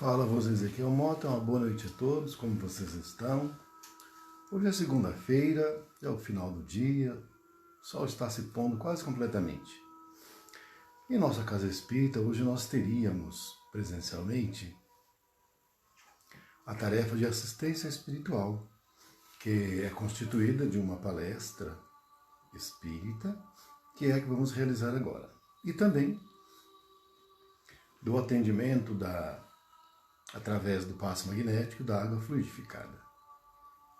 Fala, vos Ezequiel Mota, uma boa noite a todos, como vocês estão? Hoje é segunda-feira, é o final do dia, o sol está se pondo quase completamente. Em nossa casa espírita, hoje nós teríamos, presencialmente, a tarefa de assistência espiritual, que é constituída de uma palestra espírita, que é a que vamos realizar agora. E também do atendimento através do passe magnético da água fluidificada.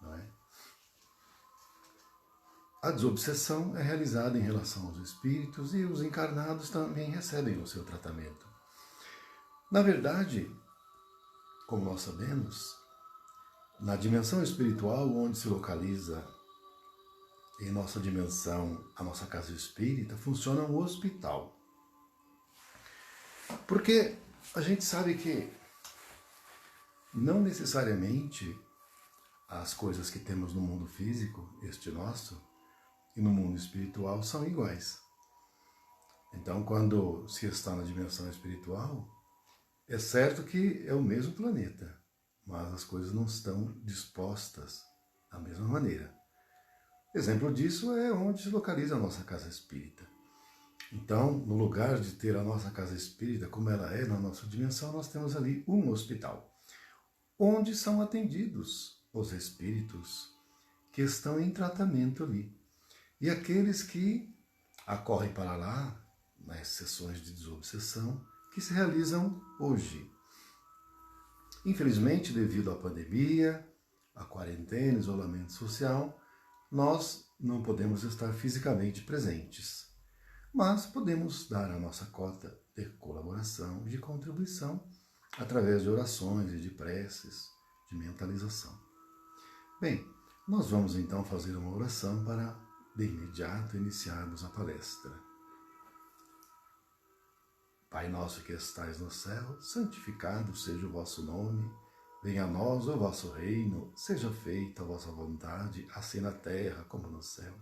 Não é? A desobsessão é realizada em relação aos espíritos e os encarnados também recebem o seu tratamento. Na verdade, como nós sabemos, na dimensão espiritual, onde se localiza em nossa dimensão a nossa casa espírita, funciona um hospital. Porque a gente sabe que não necessariamente as coisas que temos no mundo físico, este nosso, e no mundo espiritual são iguais. Então, quando se está na dimensão espiritual, é certo que é o mesmo planeta, mas as coisas não estão dispostas da mesma maneira. Exemplo disso é onde se localiza a nossa casa espírita. Então, no lugar de ter a nossa casa espírita como ela é na nossa dimensão, nós temos ali um hospital, onde são atendidos os espíritos que estão em tratamento ali. E aqueles que acorrem para lá, nas sessões de desobsessão, que se realizam hoje. Infelizmente, devido à pandemia, à quarentena, isolamento social, nós não podemos estar fisicamente presentes. Mas podemos dar a nossa cota de colaboração e de contribuição através de orações e de preces, de mentalização. Bem, nós vamos então fazer uma oração para, de imediato, iniciarmos a palestra. Pai nosso que estais no céu, santificado seja o vosso nome, venha a nós o vosso reino, seja feita a vossa vontade, assim na terra como no céu.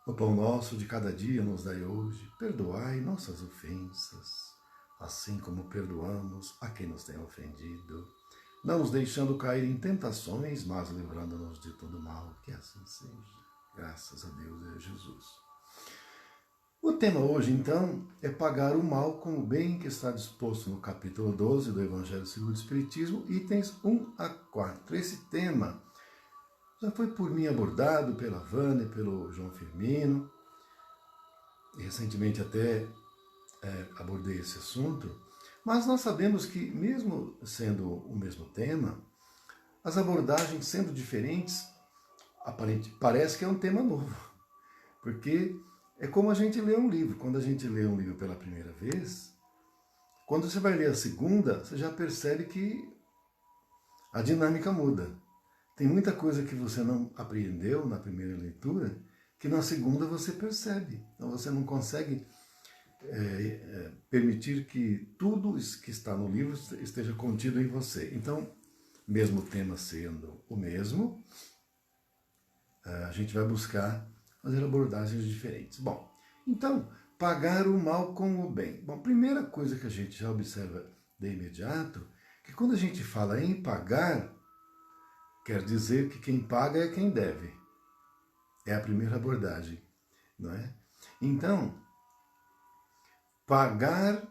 O pão nosso de cada dia nos dai hoje, perdoai nossas ofensas, assim como perdoamos a quem nos tem ofendido, não nos deixando cair em tentações, mas livrando-nos de todo mal, que assim seja. Graças a Deus e a Jesus. O tema hoje, então, é pagar o mal com o bem, que está disposto no capítulo 12 do Evangelho segundo o Espiritismo, itens 1 a 4. Esse tema já foi por mim abordado pela Vânia, pelo João Firmino, e recentemente até abordei esse assunto, mas nós sabemos que, mesmo sendo o mesmo tema, as abordagens sendo diferentes, parece que é um tema novo, porque é como a gente lê um livro. Quando a gente lê um livro pela primeira vez, quando você vai ler a segunda, você já percebe que a dinâmica muda. Tem muita coisa que você não apreendeu na primeira leitura, que na segunda você percebe. Então você não consegue permitir que tudo que está no livro esteja contido em você. Então, mesmo o tema sendo o mesmo, a gente vai buscar fazer abordagens diferentes. Bom, então, pagar o mal com o bem. Bom, primeira coisa que a gente já observa de imediato, que quando a gente fala em pagar, quer dizer que quem paga é quem deve. É a primeira abordagem, não é? Então, pagar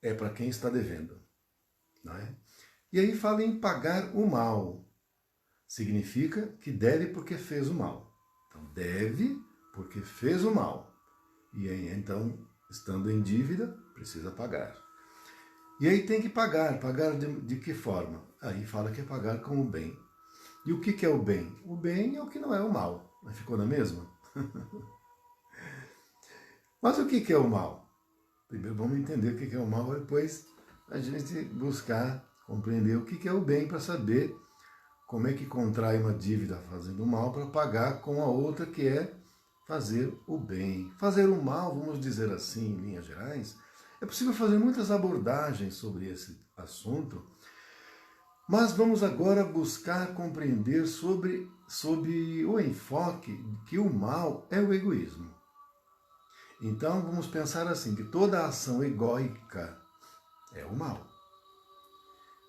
é para quem está devendo, não é? E aí fala em pagar o mal. Significa que deve porque fez o mal. Então, deve porque fez o mal. E aí, então, estando em dívida, precisa pagar. E aí tem que pagar. Pagar de que forma? Aí fala que é pagar com o bem. E o que é o bem? O bem é o que não é o mal. Mas ficou na mesma? Mas o que é o mal? Primeiro vamos entender o que é o mal, depois a gente buscar compreender o que é o bem, para saber como é que contrai uma dívida fazendo o mal para pagar com a outra, que é fazer o bem. Fazer o mal, vamos dizer assim, em linhas gerais, é possível fazer muitas abordagens sobre esse assunto, mas vamos agora buscar compreender sobre o enfoque que o mal é o egoísmo. Então vamos pensar assim, que toda ação egóica é o mal.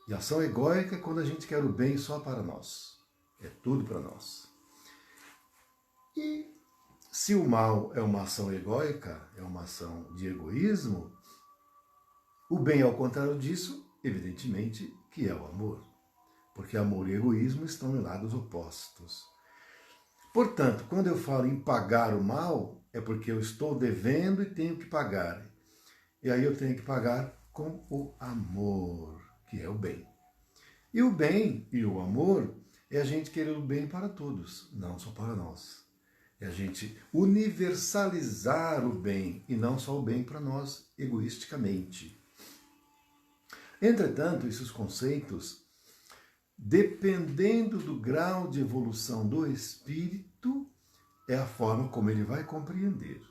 E ação egóica é quando a gente quer o bem só para nós. É tudo para nós. E se o mal é uma ação egóica, é uma ação de egoísmo, o bem, ao contrário disso, evidentemente que é o amor. Porque amor e egoísmo estão em lados opostos. Portanto, quando eu falo em pagar o mal, é porque eu estou devendo e tenho que pagar. E aí eu tenho que pagar com o amor, que é o bem. E o bem e o amor é a gente querer o bem para todos, não só para nós. É a gente universalizar o bem e não só o bem para nós, egoisticamente. Entretanto, esses conceitos, dependendo do grau de evolução do espírito, é a forma como ele vai compreender.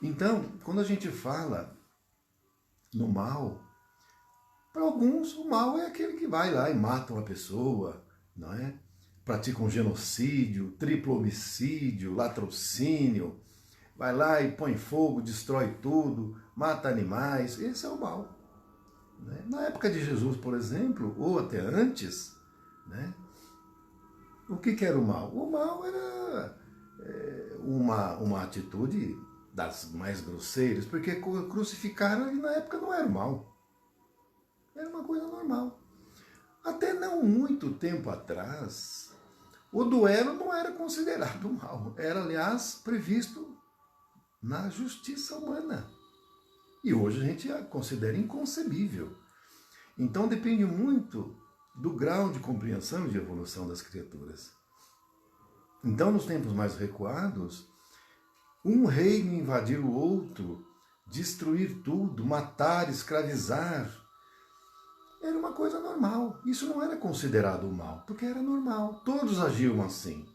Então, quando a gente fala no mal, para alguns o mal é aquele que vai lá e mata uma pessoa, não é? Pratica um genocídio, triplo homicídio, latrocínio, vai lá e põe fogo, destrói tudo, mata animais. Esse é o mal. Né? Na época de Jesus, por exemplo, ou até antes, né? O que era o mal? O mal era uma atitude das mais grosseiras, porque crucificaram ele na época não era o mal. Era uma coisa normal. Até não muito tempo atrás, o duelo não era considerado mal. Era, aliás, previsto na justiça humana. E hoje a gente considera inconcebível. Então depende muito do grau de compreensão e de evolução das criaturas. Então, nos tempos mais recuados, um reino invadir o outro, destruir tudo, matar, escravizar, era uma coisa normal. Isso não era considerado mal, porque era normal. Todos agiam assim.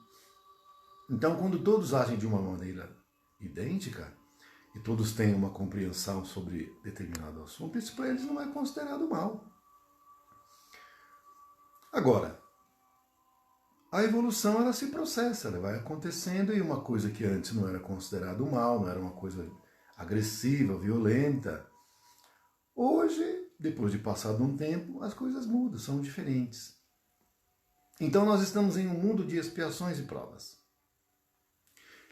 Então, quando todos agem de uma maneira idêntica, e todos têm uma compreensão sobre determinado assunto, isso para eles não é considerado mal. Agora, a evolução ela se processa, ela vai acontecendo e uma coisa que antes não era considerado mal, não era uma coisa agressiva, violenta, hoje, depois de passado um tempo, as coisas mudam, são diferentes. Então nós estamos em um mundo de expiações e provas,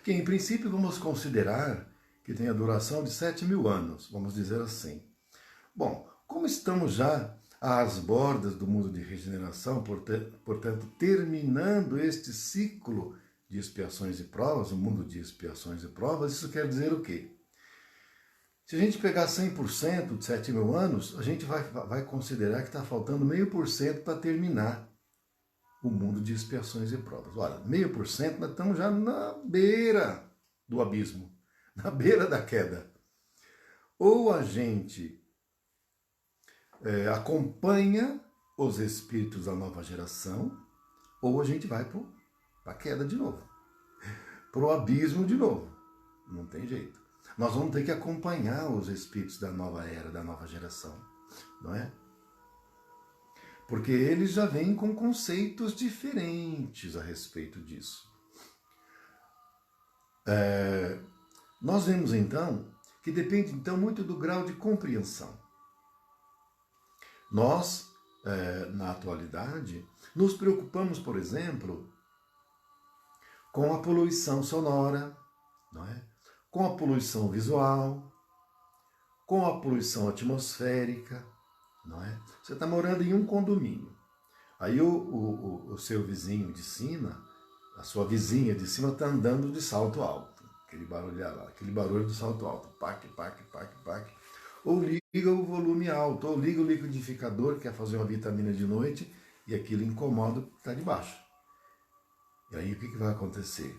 que em princípio vamos considerar que tem a duração de 7.000 anos, vamos dizer assim. Bom, como estamos já às bordas do mundo de regeneração, portanto, terminando este ciclo de expiações e provas, o mundo de expiações e provas, isso quer dizer o quê? Se a gente pegar 100% de 7.000 anos, a gente vai considerar que está faltando 0,5% para terminar o mundo de expiações e provas. Olha, 0,5% nós estamos já na beira do abismo, na beira da queda. Ou a gente acompanha os espíritos da nova geração, ou a gente vai para a queda de novo, para o abismo de novo. Não tem jeito. Nós vamos ter que acompanhar os espíritos da nova era, da nova geração, não é? Porque eles já vêm com conceitos diferentes a respeito disso. Nós vemos então que depende então muito do grau de compreensão. Nós, na atualidade, nos preocupamos, por exemplo, com a poluição sonora, não é? Com a poluição visual, com a poluição atmosférica, não é? Você está morando em um condomínio, aí o seu vizinho de cima, a sua vizinha de cima está andando de salto alto, aquele barulho lá, aquele barulho do salto alto, pac, pac, pac, pac. Ou liga o volume alto, ou liga o liquidificador, quer fazer uma vitamina de noite, e aquilo incomoda o que está de baixo. E aí o que vai acontecer?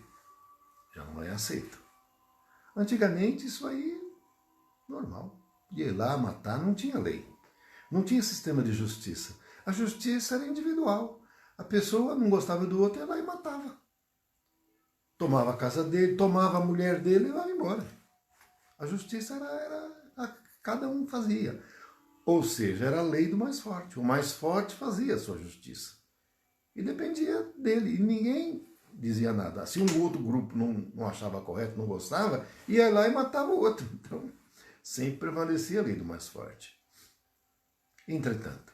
Já não é aceito. Antigamente isso aí, normal. Ia lá matar, não tinha lei. Não tinha sistema de justiça. A justiça era individual. A pessoa não gostava do outro, ia lá e matava. Tomava a casa dele, tomava a mulher dele e ia embora. A justiça cada um fazia. Ou seja, era a lei do mais forte. O mais forte fazia a sua justiça. E dependia dele. E ninguém dizia nada. Se um outro grupo não achava correto, não gostava, ia lá e matava o outro. Então, sempre prevalecia a lei do mais forte. Entretanto,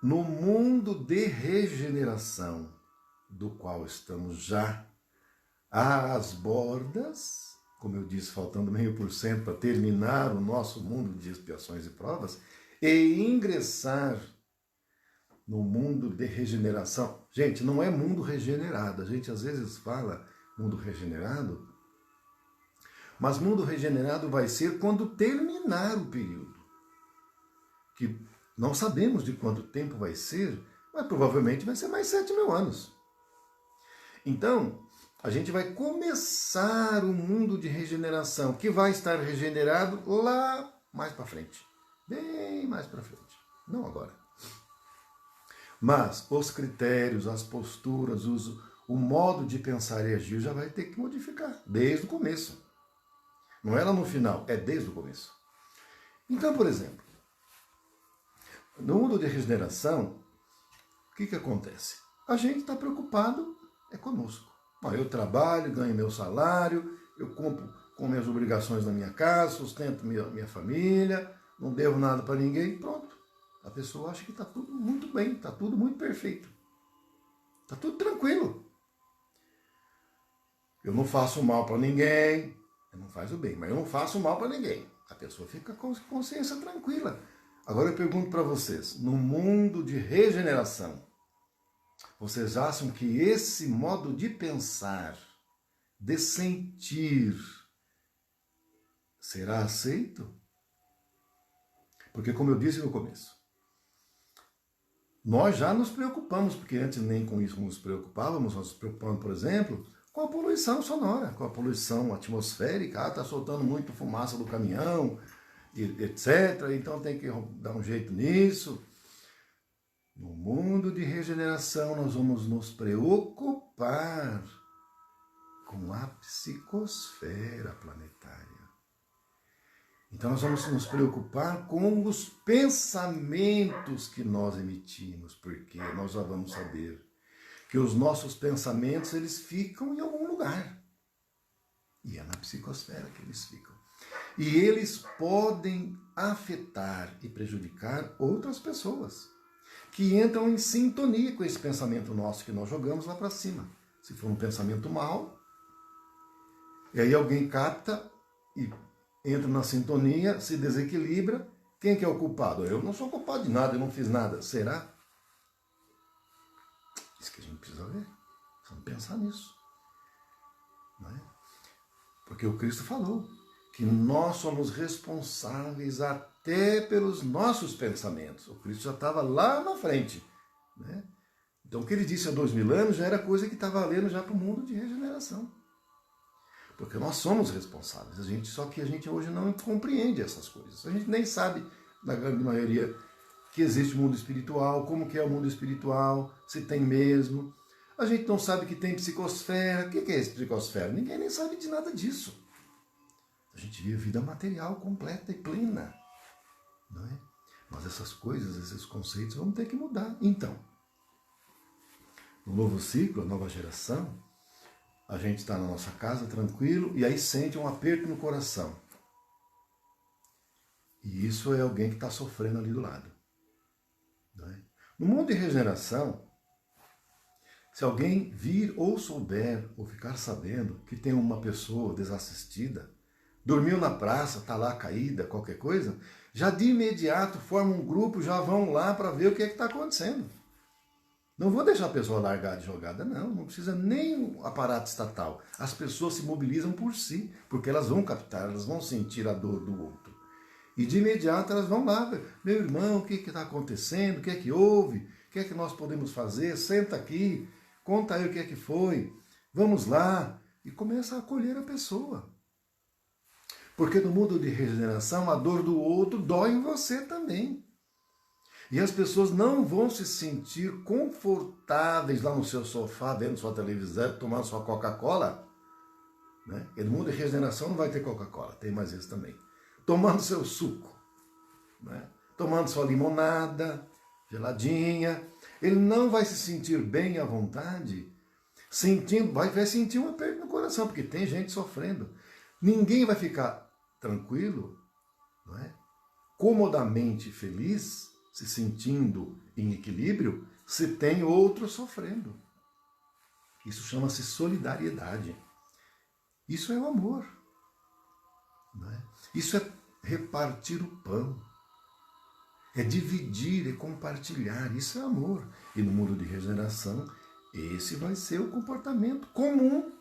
no mundo de regeneração, do qual estamos já às bordas, como eu disse, faltando 0,5% para terminar o nosso mundo de expiações e provas, e ingressar no mundo de regeneração. Gente, não é mundo regenerado. A gente às vezes fala mundo regenerado, mas mundo regenerado vai ser quando terminar o período, que não sabemos de quanto tempo vai ser, mas provavelmente vai ser mais 7.000 anos. Então, a gente vai começar o mundo de regeneração, que vai estar regenerado lá mais para frente. Bem mais para frente. Não agora. Mas os critérios, as posturas, o modo de pensar e agir já vai ter que modificar, desde o começo. Não é lá no final, é desde o começo. Então, por exemplo, no mundo de regeneração, o que acontece? A gente está preocupado conosco. Eu trabalho, ganho meu salário, eu cumpro com minhas obrigações na minha casa, sustento minha família, não devo nada para ninguém, pronto. A pessoa acha que está tudo muito bem, está tudo muito perfeito. Está tudo tranquilo. Eu não faço mal para ninguém, eu não faço o bem, mas eu não faço mal para ninguém. A pessoa fica com consciência tranquila. Agora eu pergunto para vocês, no mundo de regeneração, vocês acham que esse modo de pensar, de sentir, será aceito? Porque, como eu disse no começo, nós já nos preocupamos, porque antes nem com isso nos preocupávamos, nós nos preocupamos, por exemplo, com a poluição sonora, com a poluição atmosférica, está soltando muito fumaça do caminhão, etc. Então tem que dar um jeito nisso. No mundo de regeneração, nós vamos nos preocupar com a psicosfera planetária. Então nós vamos nos preocupar com os pensamentos que nós emitimos, porque nós já vamos saber que os nossos pensamentos, eles ficam em algum lugar. E é na psicosfera que eles ficam. E eles podem afetar e prejudicar outras pessoas que entram em sintonia com esse pensamento nosso que nós jogamos lá para cima. Se for um pensamento mau, e aí alguém capta e entra na sintonia, se desequilibra, quem que é o culpado? Eu não sou culpado de nada, eu não fiz nada. Será? Isso que a gente precisa ver. Precisamos pensar nisso. Não é? Porque o Cristo falou que nós somos responsáveis até pelos nossos pensamentos. O Cristo já estava lá na frente. Né? Então o que ele disse há 2000 anos já era coisa que estava valendo já para o mundo de regeneração. Porque nós somos responsáveis, só que a gente hoje não compreende essas coisas. A gente nem sabe, na grande maioria, que existe o mundo espiritual, como que é o mundo espiritual, se tem mesmo. A gente não sabe que tem psicosfera. O que é esse psicosfera? Ninguém nem sabe de nada disso. A gente vive a vida material completa e plena. Não é? Mas essas coisas, esses conceitos vão ter que mudar. Então, no novo ciclo, a nova geração, a gente está na nossa casa tranquilo e aí sente um aperto no coração. E isso é alguém que está sofrendo ali do lado. Não é? No mundo de regeneração, se alguém vir ou souber ou ficar sabendo que tem uma pessoa desassistida, dormiu na praça, está lá caída, qualquer coisa, já de imediato forma um grupo, já vão lá para ver o que é que está acontecendo. Não vou deixar a pessoa largada e jogada, não precisa nem um aparato estatal. As pessoas se mobilizam por si, porque elas vão captar, elas vão sentir a dor do outro. E de imediato elas vão lá, meu irmão, o que está acontecendo, o que é que houve, o que é que nós podemos fazer, senta aqui, conta aí o que é que foi, vamos lá, e começa a acolher a pessoa. Porque no mundo de regeneração, a dor do outro dói em você também. E as pessoas não vão se sentir confortáveis lá no seu sofá, vendo sua televisão, tomando sua Coca-Cola. Né? E no mundo de regeneração não vai ter Coca-Cola, tem mais isso também. Tomando seu suco, né? Tomando sua limonada, geladinha. Ele não vai se sentir bem à vontade, vai sentir um aperto no coração, porque tem gente sofrendo. Ninguém vai ficar tranquilo, não é? Comodamente feliz, se sentindo em equilíbrio se tem outro sofrendo. Isso chama-se solidariedade. Isso é o amor. Não é? Isso é repartir o pão. É dividir, é compartilhar. Isso é amor. E no mundo de regeneração, esse vai ser o comportamento comum.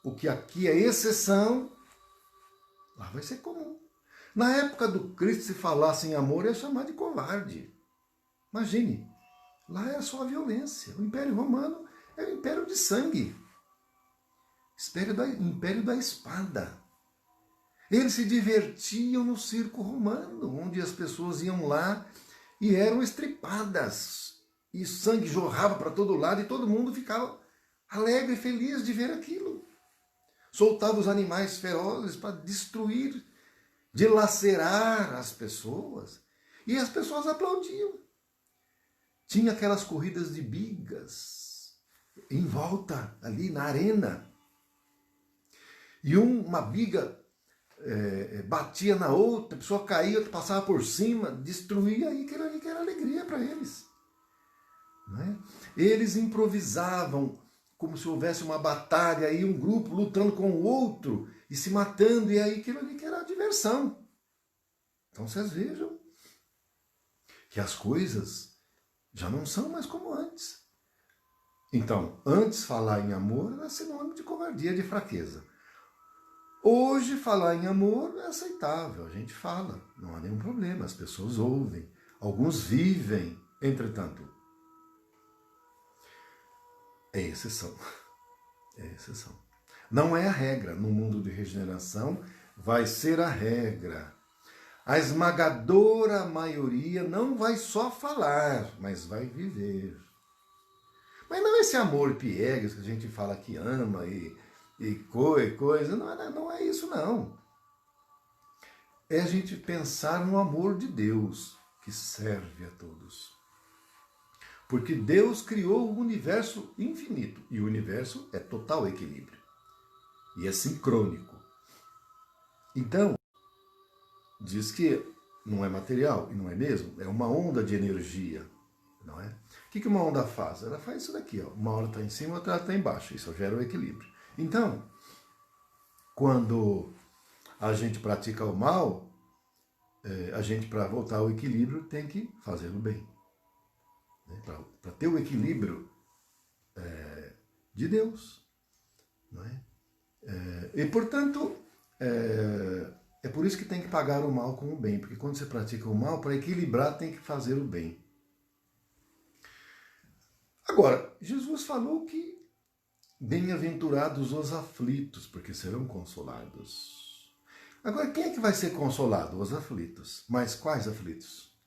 O que aqui é exceção, lá vai ser comum. Na época do Cristo, se falasse em amor, ia chamar de covarde. Imagine, lá é só a violência. O Império Romano é o império de sangue. Império da espada. Eles se divertiam no circo romano, onde as pessoas iam lá e eram estripadas. E sangue jorrava para todo lado e todo mundo ficava alegre e feliz de ver aquilo. Soltava os animais ferozes para destruir, dilacerar as pessoas. E as pessoas aplaudiam. Tinha aquelas corridas de bigas em volta, ali na arena. E uma biga batia na outra, a pessoa caía, passava por cima, destruía, e que era alegria para eles. Não é? Eles improvisavam como se houvesse uma batalha e um grupo lutando com o outro e se matando, e aí aquilo ali que era a diversão. Então vocês vejam que as coisas já não são mais como antes. Então, antes falar em amor era sinônimo de covardia, de fraqueza. Hoje falar em amor é aceitável, a gente fala, não há nenhum problema, as pessoas ouvem, alguns vivem, entretanto. É exceção. É exceção. Não é a regra. No mundo de regeneração, vai ser a regra. A esmagadora maioria não vai só falar, mas vai viver. Mas não esse amor piegas que a gente fala que ama e coisa. Não é isso, não. É a gente pensar no amor de Deus, que serve a todos. Porque Deus criou o universo infinito. E o universo é total equilíbrio. E é sincrônico. Então, diz que não é material, e não é mesmo? É uma onda de energia. Não é? O que uma onda faz? Ela faz isso daqui. Ó. Uma hora está em cima, outra está embaixo. Isso gera o equilíbrio. Então, quando a gente pratica o mal, a gente, para voltar ao equilíbrio, tem que fazer o bem. Para ter o equilíbrio de Deus. Não é? E, portanto, é por isso que tem que pagar o mal com o bem, porque quando você pratica o mal, para equilibrar tem que fazer o bem. Agora, Jesus falou que bem-aventurados os aflitos, porque serão consolados. Agora, quem é que vai ser consolado? Os aflitos. Mas quais aflitos?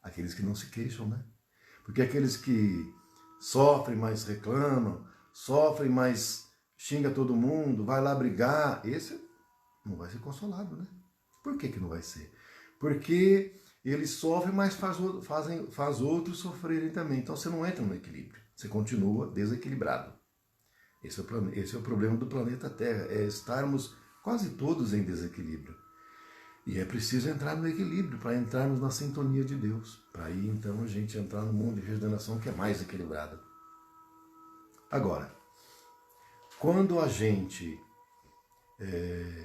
Aqueles que não se queixam, né? Porque aqueles que sofrem, mas reclamam, sofrem, mas xinga todo mundo, vai lá brigar, esse não vai ser consolado, né? Por que não vai ser? Porque eles sofrem, mas faz outros sofrerem também. Então você não entra no equilíbrio, você continua desequilibrado. Esse é o problema do planeta Terra, é estarmos quase todos em desequilíbrio. E é preciso entrar no equilíbrio para entrarmos na sintonia de Deus. Para aí, então, a gente entrar no mundo de regeneração que é mais equilibrado. Agora, quando a gente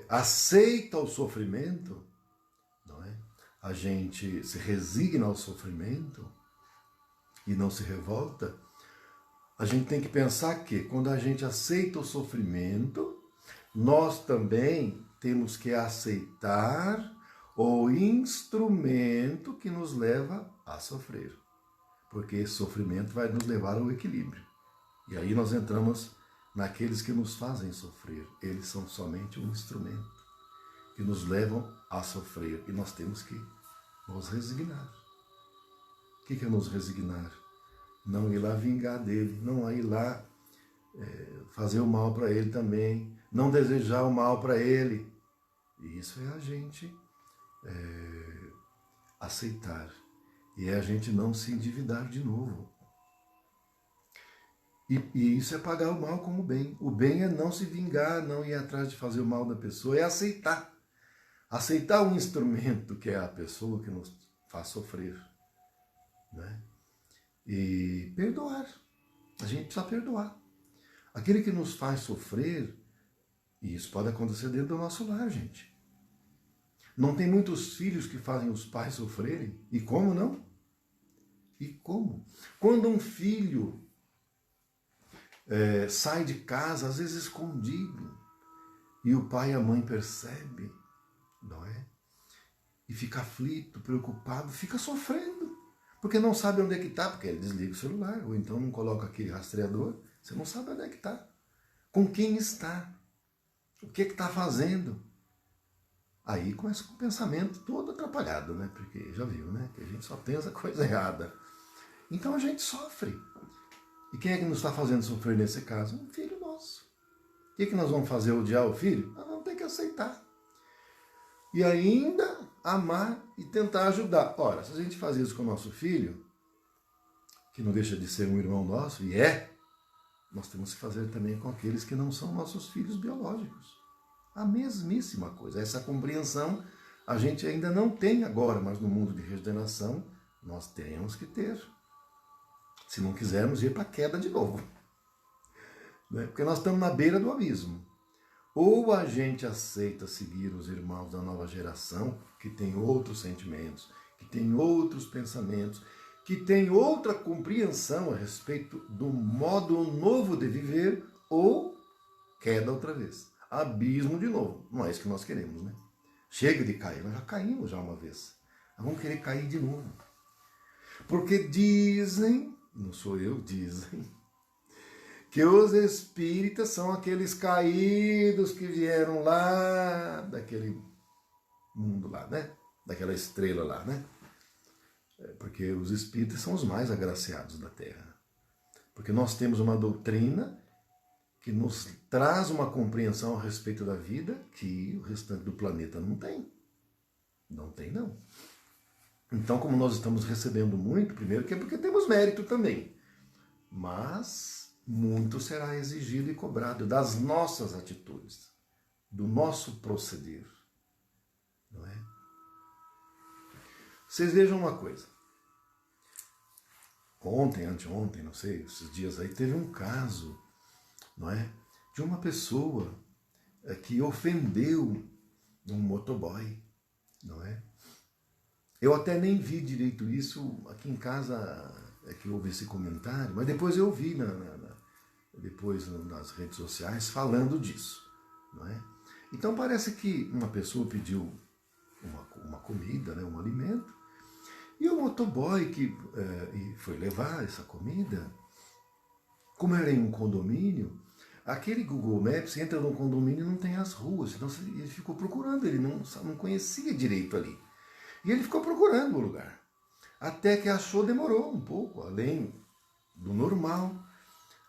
aceita o sofrimento, não é? A gente se resigna ao sofrimento e não se revolta, a gente tem que pensar que quando a gente aceita o sofrimento, nós também temos que aceitar o instrumento que nos leva a sofrer. Porque esse sofrimento vai nos levar ao equilíbrio. E aí nós entramos naqueles que nos fazem sofrer. Eles são somente um instrumento que nos levam a sofrer. E nós temos que nos resignar. O que é nos resignar? Não ir lá vingar dele, não ir lá fazer o mal para ele também, não desejar o mal para ele. E isso é a gente aceitar. E é a gente não se endividar de novo. E isso é pagar o mal como bem. O bem é não se vingar, não ir atrás de fazer o mal da pessoa, é aceitar. Aceitar um instrumento que é a pessoa que nos faz sofrer. né? E perdoar. A gente precisa perdoar. Aquele que nos faz sofrer, e isso pode acontecer dentro do nosso lar, gente. Não tem muitos filhos que fazem os pais sofrerem? E como não? E como? Quando um filho sai de casa, às vezes escondido, e o pai e a mãe percebem, não é? E fica aflito, preocupado, fica sofrendo, porque não sabe onde é que está, porque ele desliga o celular, ou então não coloca aquele rastreador, você não sabe onde é que está, com quem está, o que está fazendo. Aí começa com o pensamento todo atrapalhado, né? Porque já viu, né? Que a gente só pensa coisa errada. Então a gente sofre. E quem é que nos está fazendo sofrer nesse caso? Um filho nosso. O que nós vamos fazer? Odiar o filho? Nós vamos ter que aceitar. E ainda amar e tentar ajudar. Ora, se a gente faz isso com o nosso filho, que não deixa de ser um irmão nosso, e nós temos que fazer também com aqueles que não são nossos filhos biológicos. A mesmíssima coisa. Essa compreensão a gente ainda não tem agora, mas no mundo de regeneração nós teremos que ter. Se não quisermos ir para a queda de novo. Né? Porque nós estamos na beira do abismo. Ou a gente aceita seguir os irmãos da nova geração, que tem outros sentimentos, que tem outros pensamentos, que tem outra compreensão a respeito do modo novo de viver, ou queda outra vez. Abismo de novo. Não é isso que nós queremos, né? Chega de cair, nós já caímos já uma vez. Nós vamos querer cair de novo. Porque dizem, não sou eu, dizem, que os espíritas são aqueles caídos que vieram lá daquele mundo lá, né? Daquela estrela lá, né? Porque os espíritas são os mais agraciados da Terra. Porque nós temos uma doutrina que nos traz uma compreensão a respeito da vida que o restante do planeta não tem. Não tem, não. Então, como nós estamos recebendo muito, primeiro que é porque temos mérito também, mas muito será exigido e cobrado das nossas atitudes, do nosso proceder. Não é? Vocês vejam uma coisa. Ontem, anteontem, não sei, esses dias aí, teve um caso, não é? De uma pessoa que ofendeu um motoboy, não é? Eu até nem vi direito isso aqui em casa, que houve esse comentário, mas depois eu vi depois nas redes sociais falando disso, não é? Então parece que uma pessoa pediu uma comida, né, um alimento, e o motoboy que foi levar essa comida, como era em um condomínio, aquele Google Maps entra no condomínio e não tem as ruas, então ele ficou procurando, ele não conhecia direito ali. E ele ficou procurando o lugar. Até que achou, demorou um pouco, além do normal.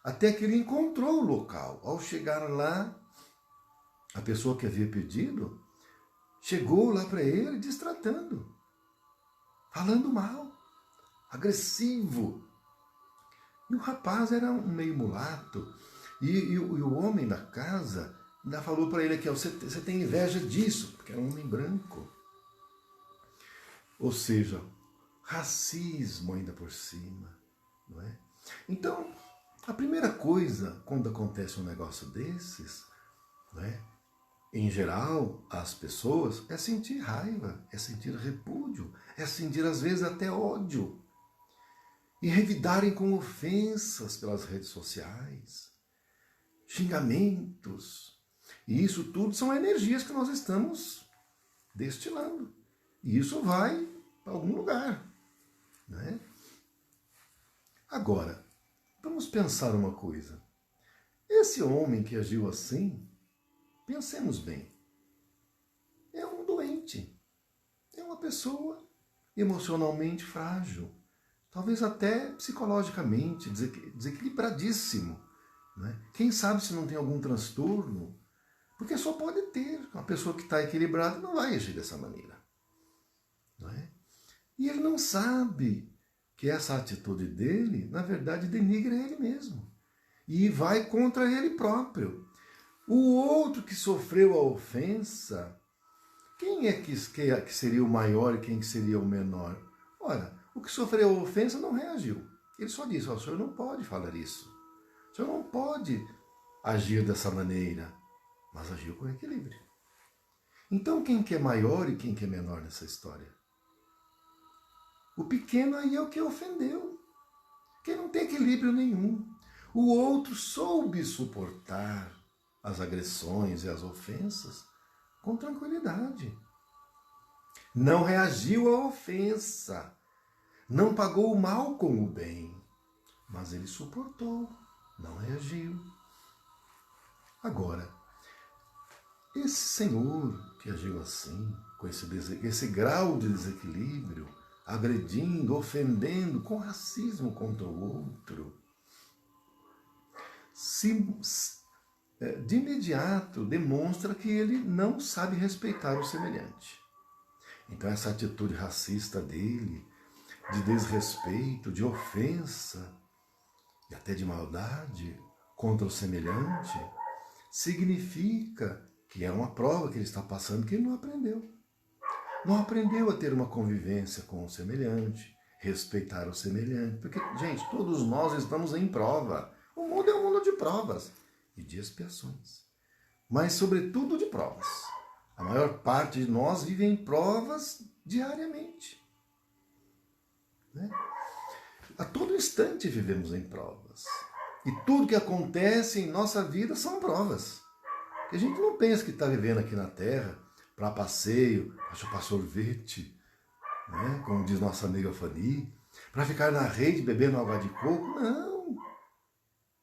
Até que ele encontrou o local. Ao chegar lá, a pessoa que havia pedido chegou lá para ele destratando, falando mal, agressivo. E o rapaz era um meio mulato. E o homem da casa ainda falou para ele aqui, você tem inveja disso, porque era um homem branco. Ou seja, racismo ainda por cima, não é? Então, a primeira coisa, quando acontece um negócio desses, não é? Em geral, as pessoas, é sentir raiva, é sentir repúdio, é sentir às vezes até ódio. E revidarem com ofensas pelas redes sociais, xingamentos. E isso tudo são energias que nós estamos destilando. E isso vai para algum lugar, né? Agora, vamos pensar uma coisa. Esse homem que agiu assim, pensemos bem, é um doente, é uma pessoa emocionalmente frágil, talvez até psicologicamente desequilibradíssimo, né? Quem sabe se não tem algum transtorno, porque só pode ter. Uma pessoa que está equilibrada não vai agir dessa maneira. Não é? E ele não sabe que essa atitude dele, na verdade, denigra ele mesmo. E vai contra ele próprio. O outro que sofreu a ofensa, quem é que seria o maior e quem que seria o menor? Ora, O que sofreu a ofensa não reagiu. Ele só disse, o senhor não pode falar isso. O senhor não pode agir dessa maneira. Mas agiu com equilíbrio. Então quem que é maior e quem que é menor nessa história? O pequeno aí é o que ofendeu. Que não tem equilíbrio nenhum. O outro soube suportar as agressões e as ofensas com tranquilidade. Não reagiu à ofensa. Não pagou o mal com o bem. Mas ele suportou, não reagiu. Agora, esse senhor que agiu assim, com esse grau de desequilíbrio, agredindo, ofendendo, com racismo contra o outro, de imediato demonstra que ele não sabe respeitar o semelhante. Então essa atitude racista dele, de desrespeito, de ofensa e até de maldade contra o semelhante, significa que é uma prova que ele está passando que ele não aprendeu. Não aprendeu a ter uma convivência com o semelhante, respeitar o semelhante. Porque, gente, todos nós estamos em prova. O mundo é um mundo de provas e de expiações. Mas, sobretudo, de provas. A maior parte de nós vive em provas diariamente. Né? A todo instante vivemos em provas. E tudo que acontece em nossa vida são provas. Que a gente não pensa que está vivendo aqui na Terra para passeio, para chupar sorvete, né? Como diz nossa amiga Fanny, para ficar na rede bebendo água de coco. Não!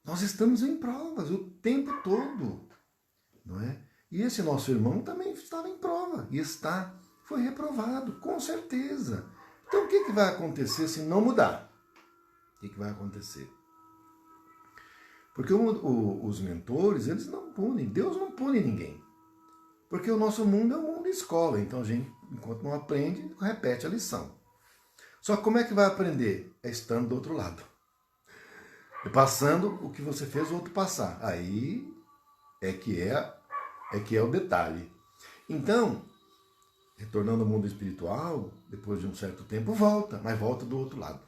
Nós estamos em provas o tempo todo. Não é? E esse nosso irmão também estava em prova e foi reprovado, com certeza. Então o que vai acontecer se não mudar? O que vai acontecer? Porque os mentores, eles não punem. Deus não pune ninguém. Porque o nosso mundo é um mundo de escola. Então a gente, enquanto não aprende, repete a lição. Só que como é que vai aprender? É estando do outro lado. E passando o que você fez o outro passar. Aí é que é o detalhe. Então, retornando ao mundo espiritual, depois de um certo tempo, volta, mas volta do outro lado.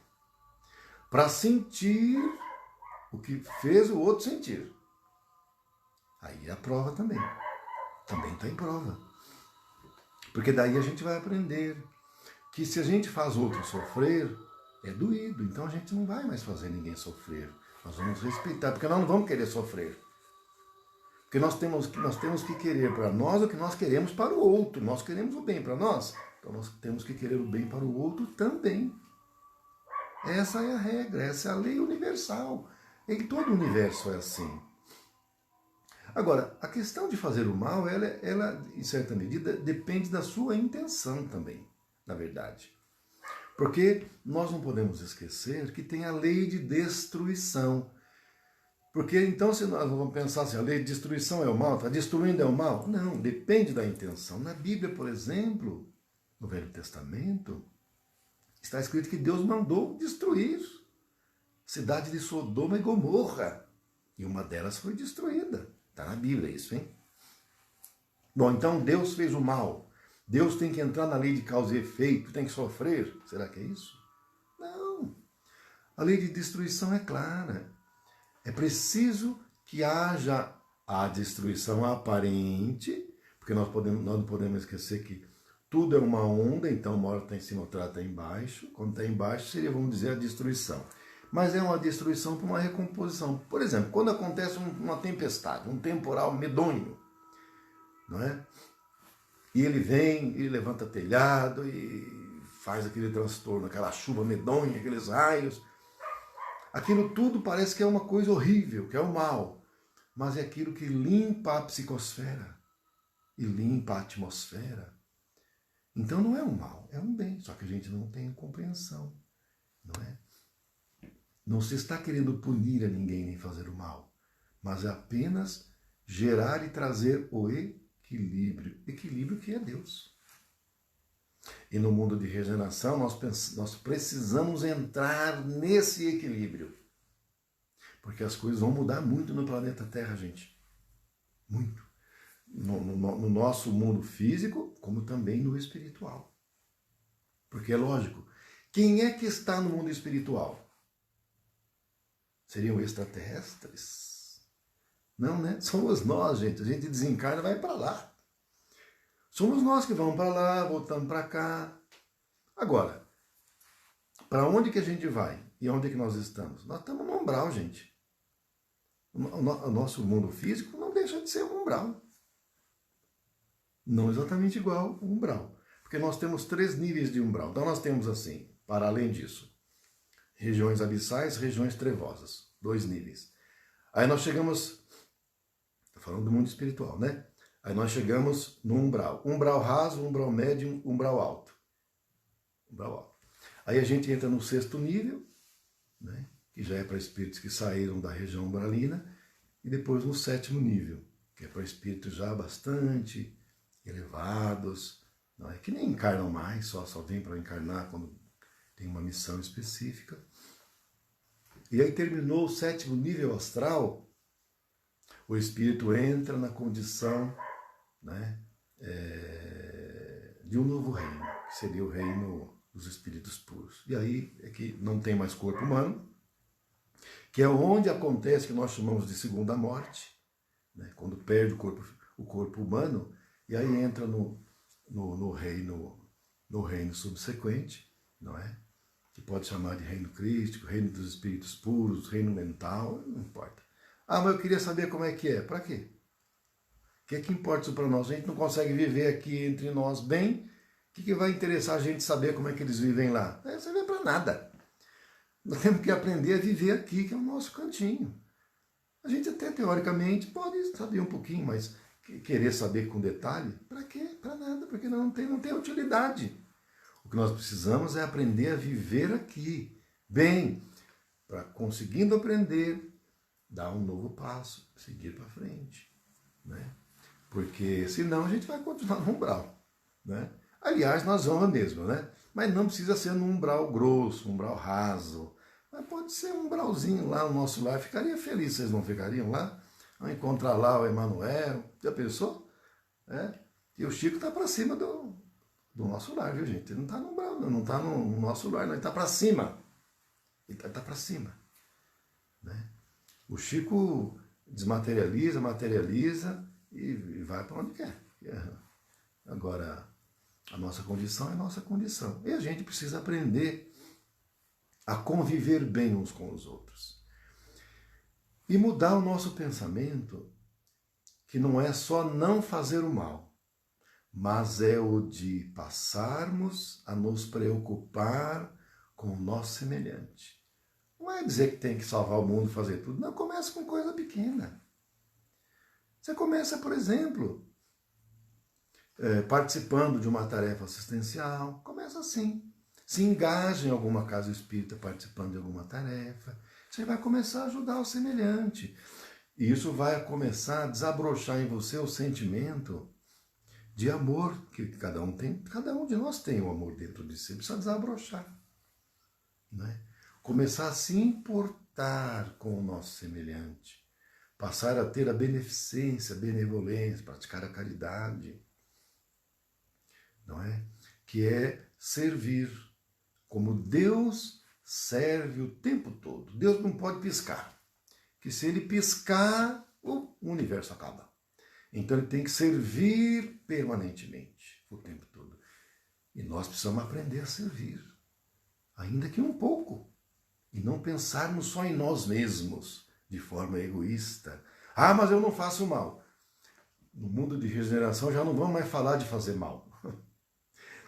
Para sentir o que fez o outro sentir. Aí a prova também está em prova. Porque daí a gente vai aprender que se a gente faz outro sofrer, é doído. Então a gente não vai mais fazer ninguém sofrer. Nós vamos respeitar, porque nós não vamos querer sofrer. Porque nós temos que querer para nós o que nós queremos para o outro. Nós queremos o bem para nós, então nós temos que querer o bem para o outro também. Essa é a regra, essa é a lei universal. Em todo o universo é assim. Agora, a questão de fazer o mal, ela em certa medida, depende da sua intenção também, na verdade. Porque nós não podemos esquecer que tem a lei de destruição. Porque então, se nós vamos pensar assim, a lei de destruição é o mal, está destruindo é o mal? Não, depende da intenção. Na Bíblia, por exemplo, no Velho Testamento, está escrito que Deus mandou destruir a cidade de Sodoma e Gomorra. E uma delas foi destruída. Está na Bíblia isso, hein? Bom, então Deus fez o mal. Deus tem que entrar na lei de causa e efeito, tem que sofrer. Será que é isso? Não. A lei de destruição é clara. É preciso que haja a destruição aparente, porque nós não podemos esquecer que tudo é uma onda, então uma hora está em cima, outra está embaixo. Quando está embaixo seria, vamos dizer, a destruição. Mas é uma destruição para uma recomposição. Por exemplo, quando acontece uma tempestade, um temporal medonho, não é? E ele vem, ele levanta telhado e faz aquele transtorno, aquela chuva medonha, aqueles raios. Aquilo tudo parece que é uma coisa horrível, que é o mal. Mas é aquilo que limpa a psicosfera e limpa a atmosfera. Então não é um mal, é um bem. Só que a gente não tem compreensão, não é? Não se está querendo punir a ninguém nem fazer o mal, mas apenas gerar e trazer o equilíbrio. Equilíbrio que é Deus. E no mundo de regeneração nós precisamos entrar nesse equilíbrio. Porque as coisas vão mudar muito no planeta Terra, gente. Muito. No nosso mundo físico, como também no espiritual. Porque é lógico Quem é que está no mundo espiritual? Seriam extraterrestres? Não, né? Somos nós, gente. A gente desencarna e vai para lá. Somos nós que vamos para lá, voltamos para cá. Agora, para onde que a gente vai? E onde é que nós estamos? Nós estamos no umbral, gente. O nosso mundo físico não deixa de ser um umbral. Não exatamente igual o umbral. Porque nós temos 3 níveis de umbral. Então nós temos assim, para além disso, regiões abissais, regiões trevosas. 2 níveis. Aí nós chegamos, estou falando do mundo espiritual, né? Aí nós chegamos no umbral. Umbral raso, umbral médio, umbral alto. Umbral alto. Aí a gente entra no 6º nível, né? Que já é para espíritos que saíram da região umbralina, e depois no 7º nível, que é para espíritos já bastante elevados, não é? Que nem encarnam mais, só vêm para encarnar quando tem uma missão específica. E aí terminou o 7º nível astral, o espírito entra na condição, né, de um novo reino, que seria o reino dos espíritos puros. E aí é que não tem mais corpo humano, que é onde acontece que nós chamamos de segunda morte, né, quando perde o corpo humano, e aí entra no reino subsequente, não é? Que pode chamar de reino crístico, reino dos espíritos puros, reino mental, não importa. Ah, mas eu queria saber como é que é. Para quê? O que é que importa isso para nós? A gente não consegue viver aqui entre nós bem. O que vai interessar a gente saber como é que eles vivem lá? Não serve para nada. Nós temos que aprender a viver aqui, que é o nosso cantinho. A gente até, teoricamente, pode saber um pouquinho, mas querer saber com detalhe, para quê? Para nada, porque não tem utilidade. O que nós precisamos é aprender a viver aqui, bem, para conseguindo aprender, dar um novo passo, seguir para frente, né? Porque senão a gente vai continuar no umbral, né? Aliás, nós vamos mesmo, né? Mas não precisa ser num umbral grosso, um umbral raso, mas pode ser um umbralzinho lá no nosso lar. Ficaria feliz, vocês não ficariam lá? Vão encontrar lá o Emanuel, já pensou? E o Chico está para cima do nosso lar, viu, gente? Ele não está no umbral, não está no nosso lar, não, ele está para cima. Ele está para cima, né? O Chico desmaterializa, materializa e vai para onde quer. Agora, a nossa condição é a nossa condição. E a gente precisa aprender a conviver bem uns com os outros. E mudar o nosso pensamento, que não é só não fazer o mal, mas é o de passarmos a nos preocupar com o nosso semelhante. Não é dizer que tem que salvar o mundo, fazer tudo. Não, começa com coisa pequena. Você começa, por exemplo, participando de uma tarefa assistencial. Começa assim. Se engaja em alguma casa espírita participando de alguma tarefa. Você vai começar a ajudar o semelhante. E isso vai começar a desabrochar em você o sentimento de amor que cada um tem. Cada um de nós tem o amor dentro de si. Precisa desabrochar, né? Começar a se importar com o nosso semelhante. Passar a ter a beneficência, a benevolência, praticar a caridade, não é? Que é servir, como Deus serve o tempo todo. Deus não pode piscar, que se ele piscar, o universo acaba. Então ele tem que servir permanentemente, o tempo todo. E nós precisamos aprender a servir, ainda que um pouco, e não pensarmos só em nós mesmos, de forma egoísta. Ah, mas eu não faço mal. No mundo de regeneração já não vamos mais falar de fazer mal.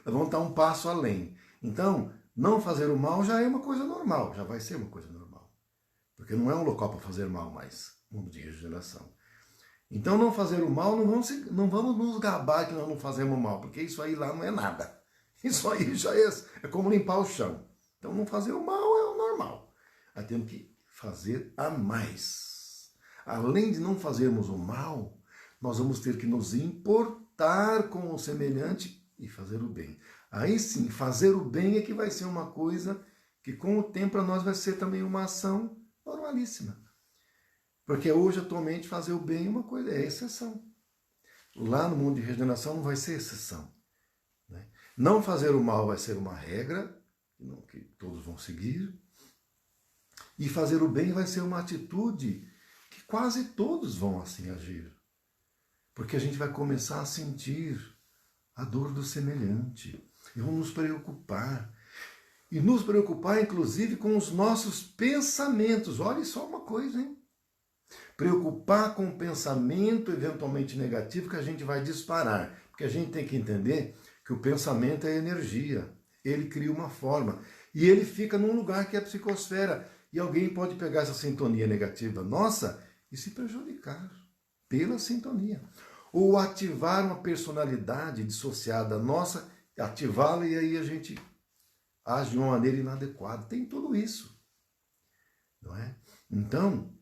Nós vamos dar um passo além. Então, não fazer o mal já é uma coisa normal, já vai ser uma coisa normal. Porque não é um local para fazer mal mais, mundo de regeneração. Então, não fazer o mal, não vamos nos gabar que nós não fazemos mal, porque isso aí lá não é nada. Isso aí já é como limpar o chão. Então, não fazer o mal é o normal. Aí temos que fazer a mais. Além de não fazermos o mal, nós vamos ter que nos importar com o semelhante e fazer o bem. Aí sim, fazer o bem é que vai ser uma coisa que com o tempo para nós vai ser também uma ação normalíssima. Porque hoje, atualmente, fazer o bem é uma coisa, é exceção. Lá no mundo de regeneração não vai ser exceção, né? Não fazer o mal vai ser uma regra que todos vão seguir. E fazer o bem vai ser uma atitude que quase todos vão assim agir. Porque a gente vai começar a sentir a dor do semelhante. E vamos nos preocupar. E nos preocupar, inclusive, com os nossos pensamentos. Olha só uma coisa, hein? Preocupar com o pensamento eventualmente negativo que a gente vai disparar. Porque a gente tem que entender que o pensamento é energia. Ele cria uma forma. E ele fica num lugar que é a psicosfera. E alguém pode pegar essa sintonia negativa nossa e se prejudicar pela sintonia. Ou ativar uma personalidade dissociada nossa, ativá-la e aí a gente age de uma maneira inadequada. Tem tudo isso, não é? Então,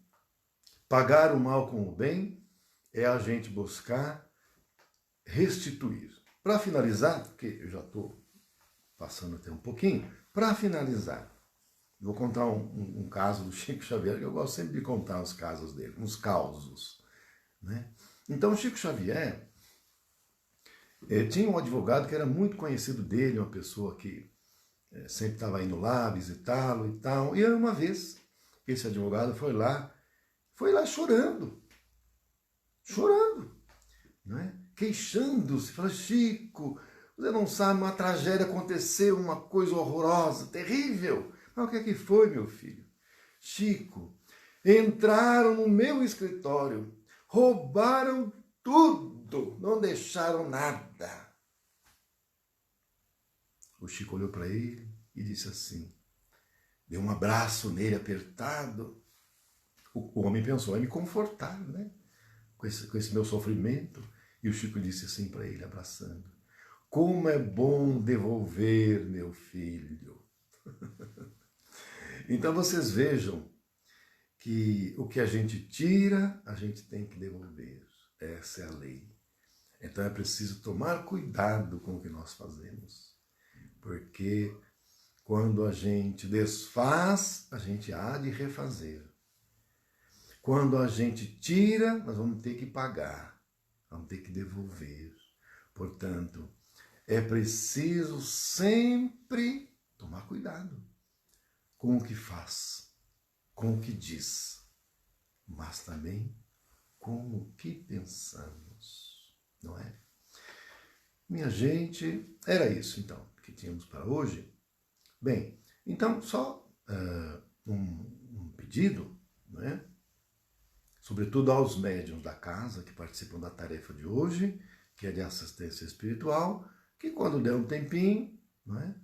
pagar o mal com o bem é a gente buscar restituir. Para finalizar, porque eu já estou passando até um pouquinho, para finalizar, vou contar um caso do Chico Xavier, que eu gosto sempre de contar os casos dele, uns causos, né? Então, o Chico Xavier tinha um advogado que era muito conhecido dele, uma pessoa que sempre estava indo lá visitá-lo e tal. E uma vez, esse advogado foi lá chorando, né? Queixando-se, falando: Chico, você não sabe, uma tragédia aconteceu, uma coisa horrorosa, terrível. Mas o que é que foi, meu filho? Chico, entraram no meu escritório, roubaram tudo, não deixaram nada. O Chico olhou para ele e disse assim, deu um abraço nele apertado. O homem pensou, vai me confortar, né? Com esse meu sofrimento. E o Chico disse assim para ele, abraçando: como é bom devolver, meu filho. Então vocês vejam que o que a gente tira, a gente tem que devolver. Essa é a lei. Então é preciso tomar cuidado com o que nós fazemos. Porque quando a gente desfaz, a gente há de refazer. Quando a gente tira, nós vamos ter que pagar, vamos ter que devolver. Portanto, é preciso sempre tomar cuidado com o que faz, com o que diz, mas também com o que pensamos, não é? Minha gente, era isso então que tínhamos para hoje. Bem, então só um pedido, não é? Sobretudo aos médiuns da casa que participam da tarefa de hoje, que é de assistência espiritual, que quando der um tempinho, não é?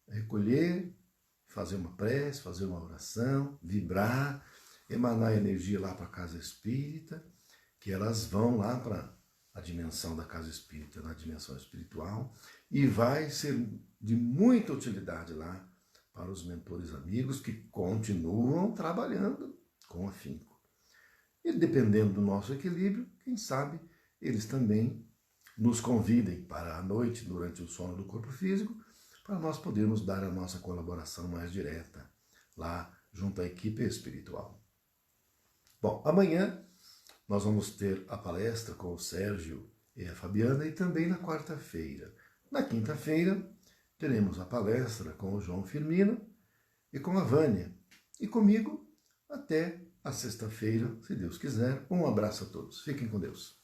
Recolher, fazer uma prece, fazer uma oração, vibrar, emanar energia lá para a casa espírita, que elas vão lá para a dimensão da casa espírita, na dimensão espiritual, e vai ser de muita utilidade lá para os mentores amigos que continuam trabalhando com afinco. E dependendo do nosso equilíbrio, quem sabe eles também nos convidem para a noite, durante o sono do corpo físico, para nós podermos dar a nossa colaboração mais direta lá junto à equipe espiritual. Bom, amanhã nós vamos ter a palestra com o Sérgio e a Fabiana e também na quarta-feira. Na quinta-feira teremos a palestra com o João Firmino e com a Vânia. E comigo até a sexta-feira, se Deus quiser. Um abraço a todos. Fiquem com Deus.